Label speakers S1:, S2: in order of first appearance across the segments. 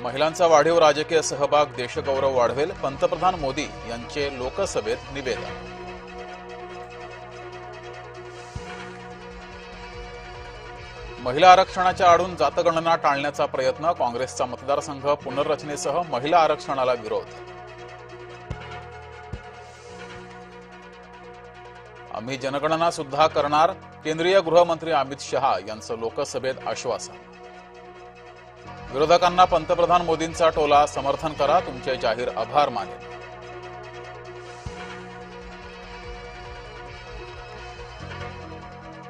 S1: महिलांचा वाढीव राजकीय सहभाग देशगौरव वाढवेल, पंतप्रधान मोदी यांचे लोकसभेत निवेदन. महिला आरक्षणाच्या आडून जातगणना टाळण्याचा प्रयत्न, काँग्रेसचा मतदारसंघ पुनर्रचनेसह महिला आरक्षणाला विरोध. आम्ही जनगणना सुद्धा करणार, केंद्रीय गृहमंत्री अमित शहा यांचं लोकसभेत आश्वासन. विरोधकांना पंतप्रधान मोदींचा टोला, समर्थन करा, तुमचे जाहीर आभार मानेन.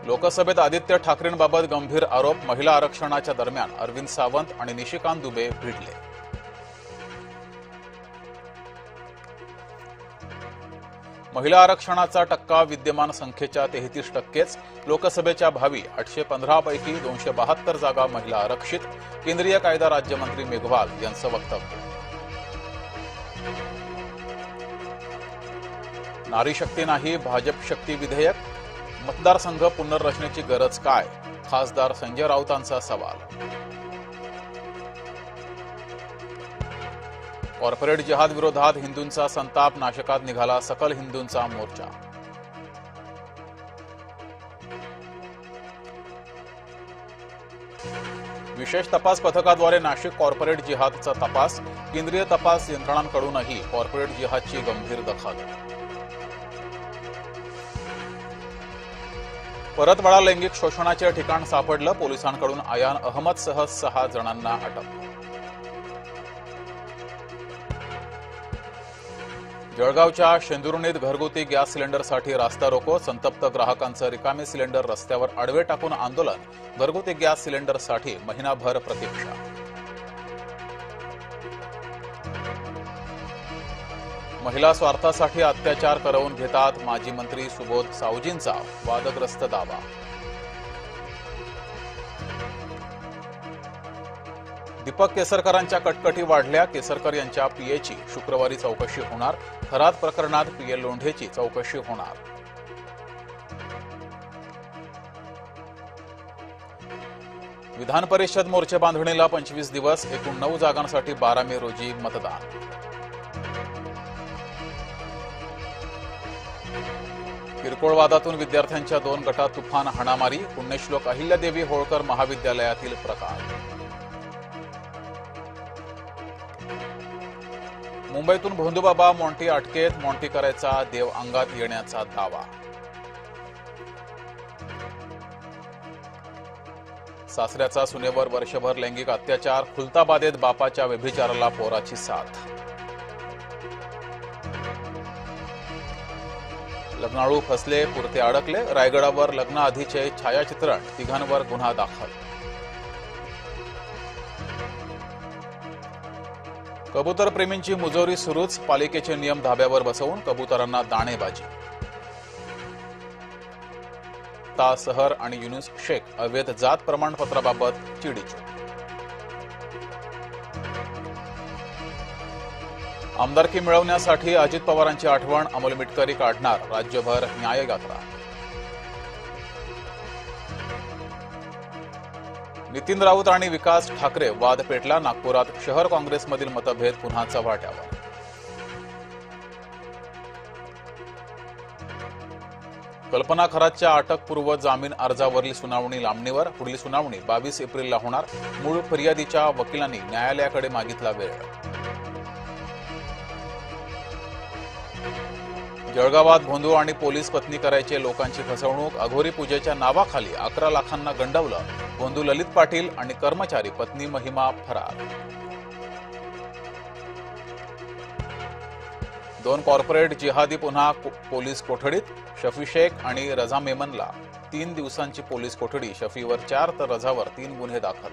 S1: लोकसभेत आदित्य ठाकरेंबाबत गंभीर आरोप, महिला आरक्षणाच्या दरम्यान अरविंद सावंत आणि निशिकांत दुबे भिडले. महिला आरक्षणाचा टक्का विद्यमान संख्येच्या 33%च. लोकसभेच्या भावी 815 पैकी 272 जागा महिला आरक्षित, केंद्रीय कायदा राज्यमंत्री मेघवाल यांचं वक्तव्य. नारी शक्ती नाही, भाजप शक्ती विधेयक, मतदारसंघ पुनर्रचनेची गरज काय, खासदार संजय राऊतांचा सवाल. कॉर्पोरेट जिहाद विरोधात हिंदूंचा संताप, नाशकात निघाला सकल हिंदूंचा मोर्चा. विशेष तपास पथकाद्वारे नाशिक कॉर्पोरेट जिहादचा तपास, केंद्रीय तपास यंत्रणांकडूनही कॉर्पोरेट जिहादची गंभीर दखल. परतवाडा लैंगिक शोषणाचे ठिकाण सापडलं, पोलिसांकडून आयान अहमदसह 6 जणांना अटक. जळगावच्या शेंदुर्णीत घरगुती गॅस सिलेंडरसाठी रास्ता रोको, संतप्त ग्राहकांचं रिकामे सिलेंडर रस्त्यावर आडवे टाकून आंदोलन, घरगुती गॅस सिलेंडरसाठी महिनाभर प्रतीक्षा. महिला स्वार्थासाठी अत्याचार करवून घेतात, माजी मंत्री सुबोध सावजींचा वादग्रस्त दावा. दीपक केसरकरांच्या कटकटी वाढल्या, केसरकर यांच्या पीएची शुक्रवारी चौकशी होणार, थराद प्रकरणात पीए लोंढेची चौकशी होणार. विधान परिषद मोर्चे बांधणीला 25 दिवस, एकूण 9 जागांसाठी 12 मे रोजी मतदान. किरकोळ वादातून विद्यार्थ्यांच्या 2 गटात तुफान हाणामारी, पुण्यश्लोक अहिल्यादेवी होळकर महाविद्यालयातील प्रकार. मुंबईतून भोंदूबाबा मोंटी अटकेत, मोंटी करायचा देव अंगात येण्याचा दावा. सासऱ्याचा सुनेवर वर्षभर लैंगिक अत्याचार, खुलताबादेत बापाच्या व्यभिचाराला पोराची साथ. लग्नाळू फसले, पुरते अडकले, रायगडावर लग्नाआधीचे छायाचित्रण, तिघांवर गुन्हा दाखल. कबूतर प्रेमींची मुजोरी सुरूच, पालिकेचे नियम धाब्यावर बसवून कबुतरांना दाणेबाजी. सहर आणि युनुस शेख अवैध जात प्रमाणपत्राबाबत चिडीचूप. आमदारकी मिळवण्यासाठी अजित पवारांची आठवण, अमोल मिटकरी काढणार राज्यभर न्याययात्रा. नितीन राऊत आणि विकास ठाकरे वाद पेटला, नागपुरात शहर काँग्रेसमधील मतभेद पुन्हा चव्हाट्यावर. कल्पना खरातच्या अटकपूर्व जामीन अर्जावरील सुनावणी लांबणीवर, पुढील सुनावणी 22 एप्रिलला होणार. मूळ फिर्यादीच्या वकिलांनी न्यायालयाकडे मागितला वेळ. जळगावात भोंदू आणि पोलीस पत्नी करायचे लोकांची फसवणूक, अघोरी पूजेच्या नावाखाली 11 लाखांना गंडवलं, भोंदू ललित पाटील आणि कर्मचारी पत्नी महिमा फरार. 2 कॉर्पोरेट जिहादी पुन्हा पोलीस कोठडीत, शफी शेख आणि रझा मेमनला 3 दिवसांची पोलीस कोठडी, शफीवर 4 तर रझावर 3 गुन्हे दाखल.